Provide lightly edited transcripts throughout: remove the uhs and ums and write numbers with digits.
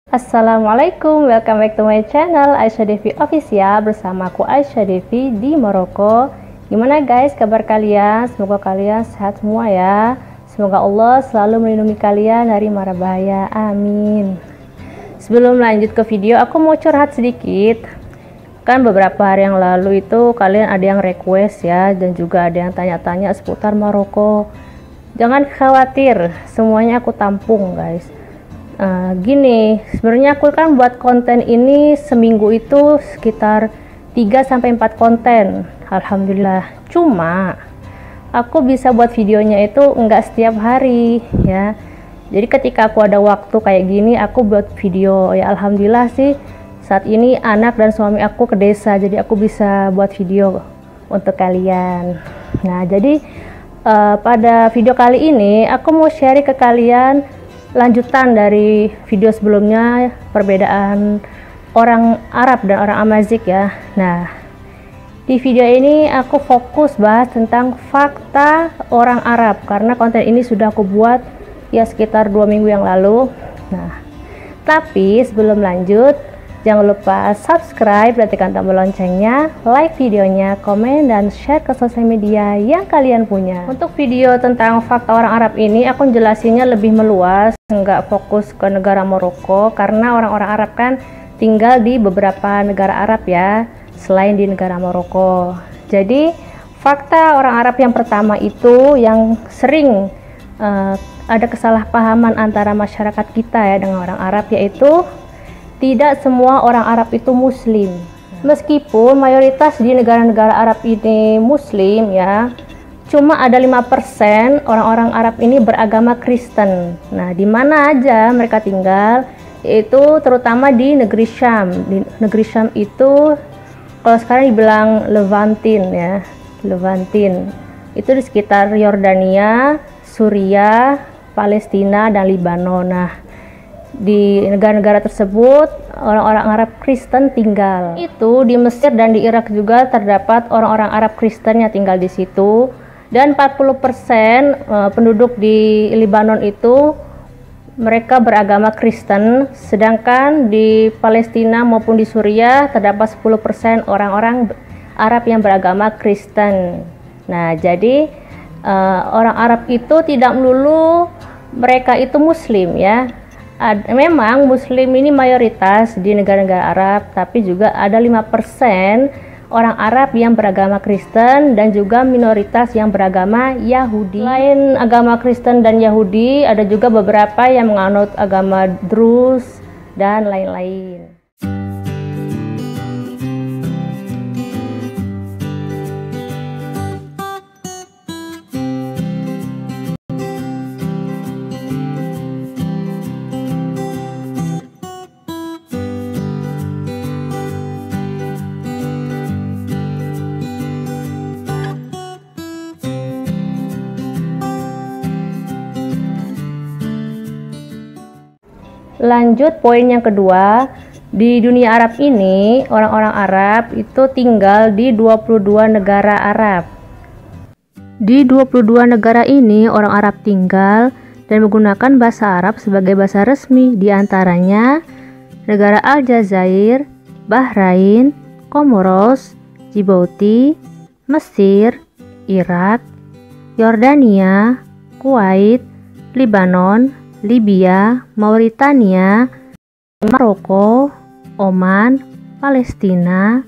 Assalamualaikum, welcome back to my channel Aisyah Devi Official. Bersama aku Aisyah Devi di Maroko. Gimana guys kabar kalian? Semoga kalian sehat semua ya. Semoga Allah selalu melindungi kalian dari mara bahaya, amin. Sebelum lanjut ke video, aku mau curhat sedikit. Kan beberapa hari yang lalu itu kalian ada yang request ya, dan juga ada yang tanya-tanya seputar Maroko. Jangan khawatir, semuanya aku tampung guys. Gini, sebenarnya aku kan buat konten ini seminggu itu sekitar 3-4 konten, alhamdulillah. Cuma aku bisa buat videonya itu enggak setiap hari ya. Jadi ketika aku ada waktu kayak gini, aku buat video ya. Alhamdulillah sih saat ini anak dan suami aku ke desa, jadi aku bisa buat video untuk kalian. Nah, jadi pada video kali ini aku mau share ke kalian lanjutan dari video sebelumnya, perbedaan orang Arab dan orang Amazigh ya. Nah, di video ini aku fokus bahas tentang fakta orang Arab, karena konten ini sudah aku buat ya sekitar 2 minggu yang lalu. Nah, tapi sebelum lanjut, jangan lupa subscribe dan tekan tombol loncengnya, like videonya, komen, dan share ke sosial media yang kalian punya. Untuk video tentang fakta orang Arab ini, aku jelasinnya lebih meluas, nggak fokus ke negara Maroko, karena orang-orang Arab kan tinggal di beberapa negara Arab ya, selain di negara Maroko. Jadi, fakta orang Arab yang pertama itu yang sering ada kesalahpahaman antara masyarakat kita ya dengan orang Arab, yaitu tidak semua orang Arab itu Muslim. Meskipun mayoritas di negara-negara Arab ini Muslim ya, cuma ada 5% orang-orang Arab ini beragama Kristen. Nah, di mana aja mereka tinggal, yaitu terutama di negeri Syam. Di negeri Syam itu kalau sekarang dibilang Levantin ya, Levantin. Itu di sekitar Yordania, Suriah, Palestina, dan Libanon. Nah, di negara-negara tersebut orang-orang Arab Kristen tinggal. Itu di Mesir dan di Irak juga terdapat orang-orang Arab Kristen yang tinggal di situ. Dan 40% penduduk di Libanon itu mereka beragama Kristen, sedangkan di Palestina maupun di Suriah terdapat 10% orang-orang Arab yang beragama Kristen. Nah, jadi orang Arab itu tidak melulu mereka itu Muslim ya. Memang Muslim ini mayoritas di negara-negara Arab, tapi juga ada 5% orang Arab yang beragama Kristen dan juga minoritas yang beragama Yahudi. Selain agama Kristen dan Yahudi, ada juga beberapa yang menganut agama Druze dan lain-lain. Lanjut poin yang kedua, di dunia Arab ini orang-orang Arab itu tinggal di 22 negara Arab. Di 22 negara ini orang Arab tinggal dan menggunakan bahasa Arab sebagai bahasa resmi, di antaranya negara Aljazair, Bahrain, Komoros, Djibouti, Mesir, Irak, Yordania, Kuwait, Libanon, Libya, Mauritania, Maroko, Oman, Palestina,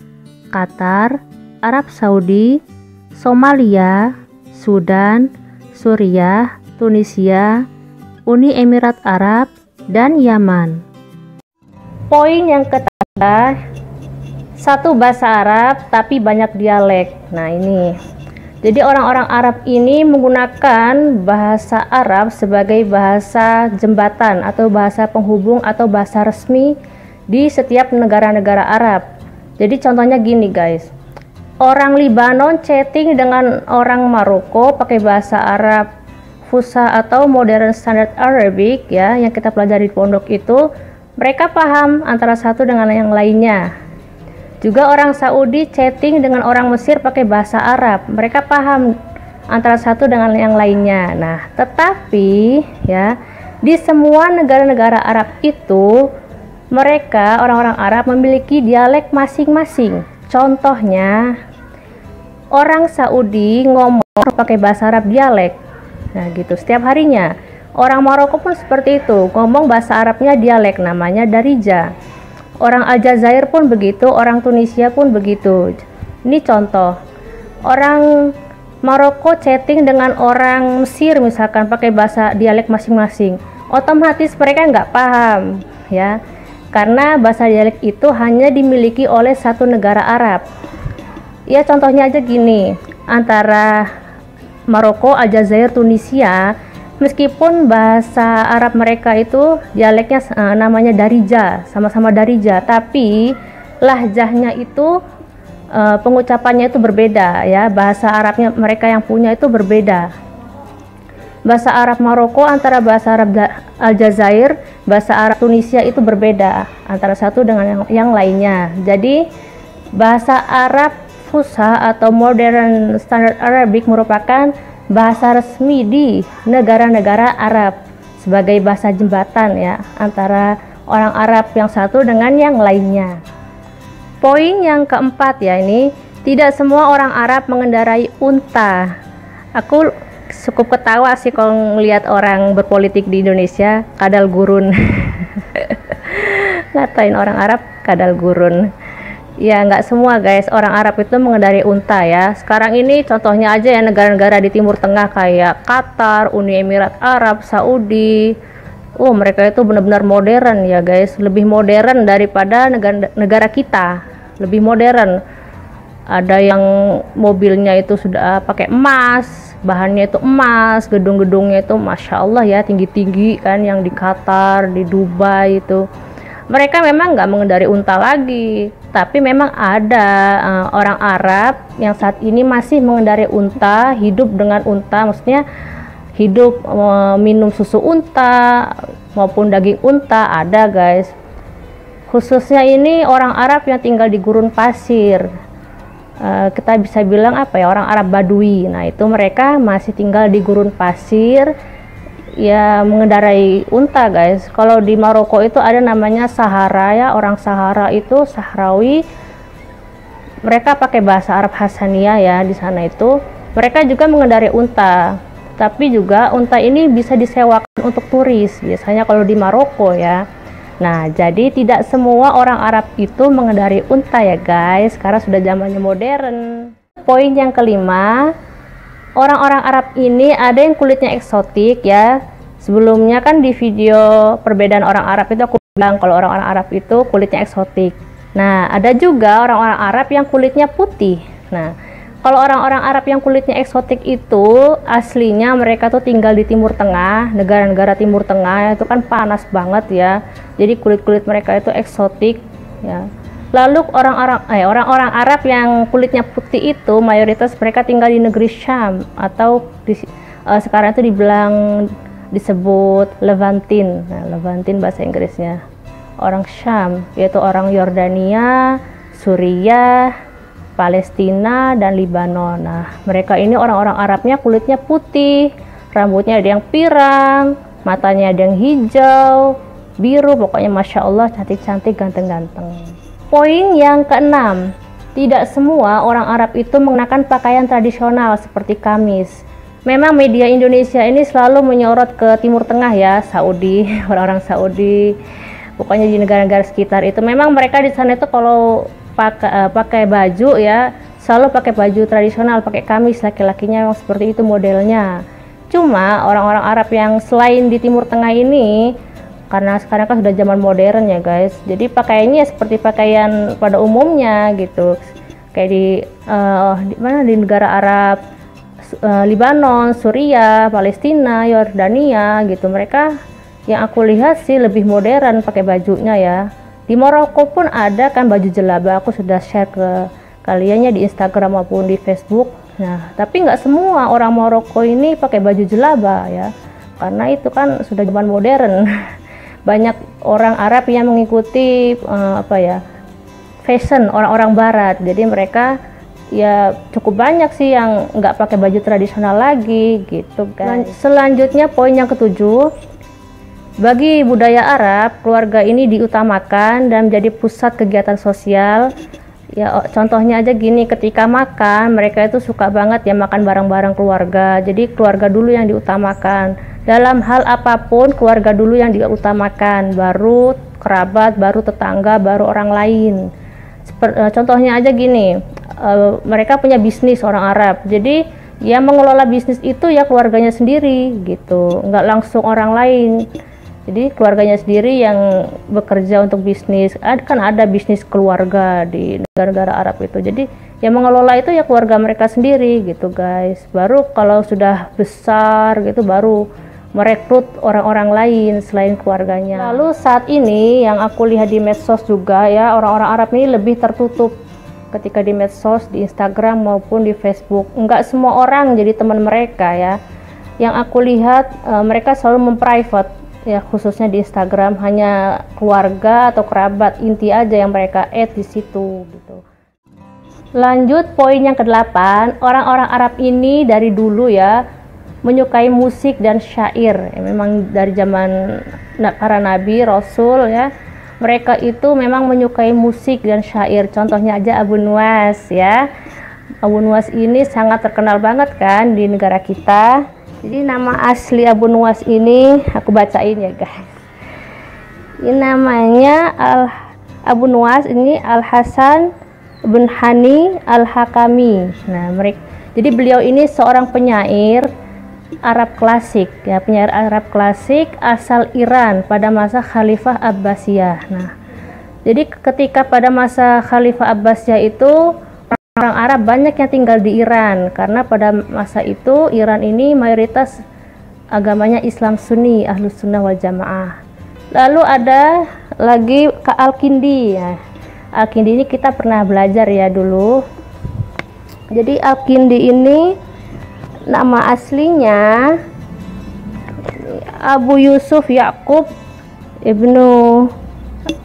Qatar, Arab Saudi, Somalia, Sudan, Suriah, Tunisia, Uni Emirat Arab, dan Yaman. Poin yang ketiga, satu bahasa Arab tapi banyak dialek. Nah, ini. Jadi orang-orang Arab ini menggunakan bahasa Arab sebagai bahasa jembatan atau bahasa penghubung atau bahasa resmi di setiap negara-negara Arab. Jadi contohnya gini guys, orang Libanon chatting dengan orang Maroko pakai bahasa Arab Fusha atau Modern Standard Arabic ya, yang kita pelajari di pondok itu, mereka paham antara satu dengan yang lainnya. Juga orang Saudi chatting dengan orang Mesir pakai bahasa Arab, mereka paham antara satu dengan yang lainnya. Nah, tetapi ya di semua negara-negara Arab itu Mereka, orang-orang Arab memiliki dialek masing-masing. Contohnya, orang Saudi ngomong pakai bahasa Arab dialek. Nah, gitu setiap harinya. Orang Maroko pun seperti itu, ngomong bahasa Arabnya dialek, namanya Darija. Orang Aljazair pun begitu, orang Tunisia pun begitu. Ini contoh. Orang Maroko chatting dengan orang Mesir misalkan pakai bahasa dialek masing-masing. Otomatis mereka nggak paham, ya. Karena bahasa dialek itu hanya dimiliki oleh satu negara Arab. Ya contohnya aja gini, antara Maroko, Aljazair, Tunisia, meskipun bahasa Arab mereka itu dialeknya namanya Darija, sama-sama Darija, tapi lahjahnya itu pengucapannya itu berbeda, ya. Bahasa Arabnya mereka yang punya itu berbeda. Bahasa Arab Maroko antara bahasa Arab Aljazair, bahasa Arab Tunisia itu berbeda antara satu dengan yang lainnya. Jadi bahasa Arab Fusha atau Modern Standard Arabic merupakan bahasa resmi di negara-negara Arab sebagai bahasa jembatan, ya, antara orang Arab yang satu dengan yang lainnya. Poin yang keempat, ya, ini tidak semua orang Arab mengendarai unta. Aku cukup ketawa sih kalau ngelihat orang berpolitik di Indonesia kadal gurun. Ngatain orang Arab kadal gurun. Ya nggak semua guys, orang Arab itu mengendarai unta, ya. Sekarang ini contohnya aja ya, negara-negara di Timur Tengah kayak Qatar, Uni Emirat Arab, Saudi. Mereka itu benar-benar modern ya guys, lebih modern daripada negara kita, lebih modern. Ada yang mobilnya itu sudah pakai emas, bahannya itu emas, gedung-gedungnya itu Masya Allah ya, tinggi-tinggi kan, yang di Qatar, di Dubai itu. Mereka memang nggak mengendarai unta lagi, tapi memang ada orang Arab yang saat ini masih mengendarai unta, hidup dengan unta, maksudnya hidup minum susu unta maupun daging unta, ada guys. Khususnya ini orang Arab yang tinggal di gurun pasir. Kita bisa bilang apa ya, orang Arab Badui. Nah itu mereka masih tinggal di gurun pasir, ya, mengendarai unta guys. Kalau di Maroko itu ada namanya Sahara, ya, orang Sahara itu Sahrawi, mereka pakai bahasa Arab Hasaniyah, ya. Di sana itu mereka juga mengendarai unta, tapi juga unta ini bisa disewakan untuk turis biasanya kalau di Maroko, ya. Nah, jadi tidak semua orang Arab itu mengendarai unta ya guys, karena sudah zamannya modern. Poin yang kelima, orang-orang Arab ini ada yang kulitnya eksotik, ya. Sebelumnya kan di video perbedaan orang Arab itu aku bilang kalau orang-orang Arab itu kulitnya eksotik. Nah, ada juga orang-orang Arab yang kulitnya putih. Nah, kalau orang-orang Arab yang kulitnya eksotik itu aslinya mereka tuh tinggal di Timur Tengah, negara-negara Timur Tengah itu kan panas banget ya. Jadi kulit-kulit mereka itu eksotik, ya. Lalu orang-orang Arab yang kulitnya putih itu mayoritas mereka tinggal di negeri Syam atau sekarang itu disebut Levantin. Nah, Levantin bahasa Inggrisnya. Orang Syam yaitu orang Yordania, Suriah, Palestina, dan Libanon. Nah, mereka ini orang-orang Arabnya kulitnya putih, rambutnya ada yang pirang, matanya ada yang hijau, biru, pokoknya Masya Allah cantik-cantik, ganteng-ganteng. Poin yang keenam, tidak semua orang Arab itu mengenakan pakaian tradisional seperti kamis. Memang media Indonesia ini selalu menyorot ke Timur Tengah ya, Saudi, orang-orang Saudi, pokoknya di negara-negara sekitar itu. Memang mereka di sana itu kalau pakai baju ya selalu pakai baju tradisional, pakai kamis, laki-lakinya memang seperti itu modelnya. Cuma orang-orang Arab yang selain di Timur Tengah ini, karena sekarang kan sudah zaman modern ya guys, jadi pakaiannya seperti pakaian pada umumnya gitu, kayak di negara Arab, Libanon, Suriah, Palestina, Yordania gitu. Mereka yang aku lihat sih lebih modern pakai bajunya ya. Di Maroko pun ada kan baju jelaba, aku sudah share ke kaliannya di Instagram maupun di Facebook. Nah, tapi nggak semua orang Maroko ini pakai baju jelaba ya, karena itu kan sudah zaman modern. Banyak orang Arab yang mengikuti fashion orang-orang Barat. Jadi mereka ya cukup banyak sih yang nggak pakai baju tradisional lagi gitu kan. Selanjutnya poin yang ketujuh, Bagi budaya Arab, keluarga ini diutamakan dan menjadi pusat kegiatan sosial. Ya, contohnya aja gini, ketika makan, mereka itu suka banget ya makan bareng-bareng keluarga. Jadi keluarga dulu yang diutamakan. Dalam hal apapun, keluarga dulu yang diutamakan, baru kerabat, baru tetangga, baru orang lain. Contohnya aja gini, mereka punya bisnis orang Arab. Jadi yang mengelola bisnis itu ya keluarganya sendiri gitu, nggak langsung orang lain. Jadi keluarganya sendiri yang bekerja untuk bisnis. Kan ada bisnis keluarga di negara-negara Arab itu. Jadi yang mengelola itu ya keluarga mereka sendiri gitu guys. Baru kalau sudah besar gitu baru merekrut orang-orang lain selain keluarganya. Lalu saat ini yang aku lihat di medsos juga ya, orang-orang Arab ini lebih tertutup ketika di medsos, di Instagram maupun di Facebook. Enggak semua orang jadi teman mereka ya. Yang aku lihat mereka selalu memprivate ya, khususnya di Instagram hanya keluarga atau kerabat inti aja yang mereka add di situ gitu. Lanjut poin yang ke-8, orang-orang Arab ini dari dulu ya menyukai musik dan syair. Ya, memang dari zaman para nabi, rasul ya, mereka itu memang menyukai musik dan syair. Contohnya aja Abu Nuwas ya. Abu Nuwas ini sangat terkenal banget kan di negara kita. Jadi nama asli Abu Nuwas ini aku bacain ya guys. Ini namanya Abu Nuwas ini Al Hasan bin Hani Al Hakami. Nah, jadi beliau ini seorang penyair Arab klasik ya, penyair Arab klasik asal Iran pada masa Khalifah Abbasiyah. Nah, jadi ketika pada masa Khalifah Abbasiyah itu orang Arab banyak yang tinggal di Iran karena pada masa itu Iran ini mayoritas agamanya Islam Sunni, Ahlus Sunnah wal Jamaah. Lalu ada lagi Al-Kindi ya. Al-Kindi ini kita pernah belajar ya dulu. Jadi Al-Kindi ini nama aslinya Abu Yusuf Yaqub Ibnu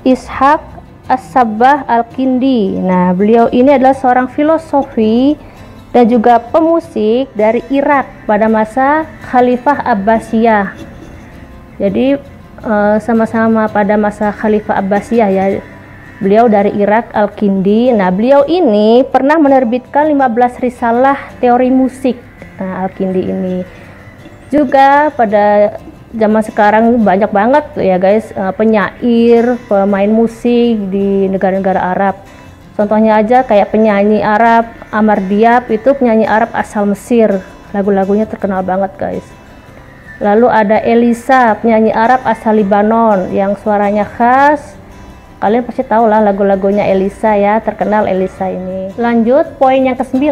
Ishaq As-Sabbah Al-Kindi. Nah, beliau ini adalah seorang filosofi dan juga pemusik dari Irak pada masa Khalifah Abbasiyah. Jadi sama-sama pada masa Khalifah Abbasiyah ya. Beliau dari Irak, Al-Kindi. Nah, beliau ini pernah menerbitkan 15 risalah teori musik. Nah, Al-Kindi ini juga pada zaman sekarang banyak banget ya guys penyair, pemain musik di negara-negara Arab. Contohnya aja kayak penyanyi Arab Amar Diab, itu penyanyi Arab asal Mesir. Lagu-lagunya terkenal banget guys. Lalu ada Elisa, penyanyi Arab asal Libanon yang suaranya khas. Kalian pasti tahu lah lagu-lagunya Elisa ya, terkenal Elisa ini. Lanjut poin yang ke-9,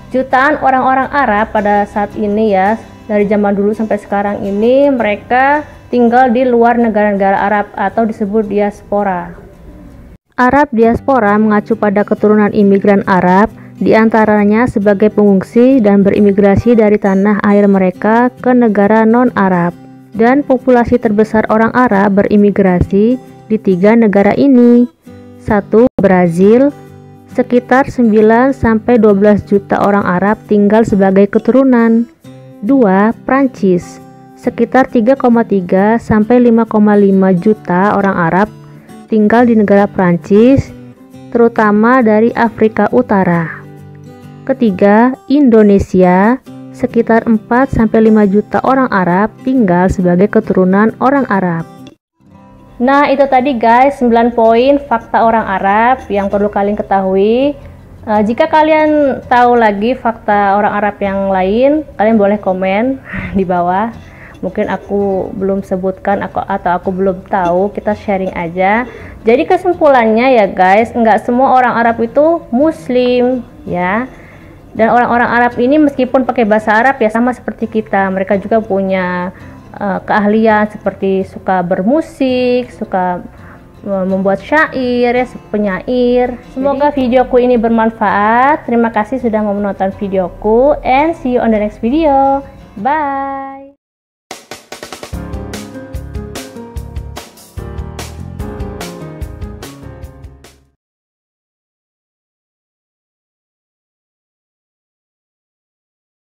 jutaan orang-orang Arab pada saat ini ya, dari zaman dulu sampai sekarang ini mereka tinggal di luar negara-negara Arab atau disebut diaspora. Arab diaspora mengacu pada keturunan imigran Arab, diantaranya sebagai pengungsi dan berimigrasi dari tanah air mereka ke negara non-Arab. Dan populasi terbesar orang Arab berimigrasi di 3 negara ini. 1. Brazil, sekitar 9-12 juta orang Arab tinggal sebagai keturunan. 2. Prancis, sekitar 3,3 sampai 5,5 juta orang Arab tinggal di negara Prancis, terutama dari Afrika Utara. Ketiga, Indonesia, sekitar 4 sampai 5 juta orang Arab tinggal sebagai keturunan orang Arab. Nah, itu tadi guys 9 poin fakta orang Arab yang perlu kalian ketahui. Jika kalian tahu lagi fakta orang Arab yang lain, kalian boleh komen di bawah. Mungkin aku belum sebutkan atau aku belum tahu, kita sharing aja. Jadi kesimpulannya ya guys, enggak semua orang Arab itu muslim ya. Dan orang-orang Arab ini meskipun pakai bahasa Arab ya sama seperti kita, mereka juga punya keahlian seperti suka bermusik, suka membuat syair ya, penyair. Semoga videoku ini bermanfaat. Terima kasih sudah menonton videoku, and see you on the next video. Bye.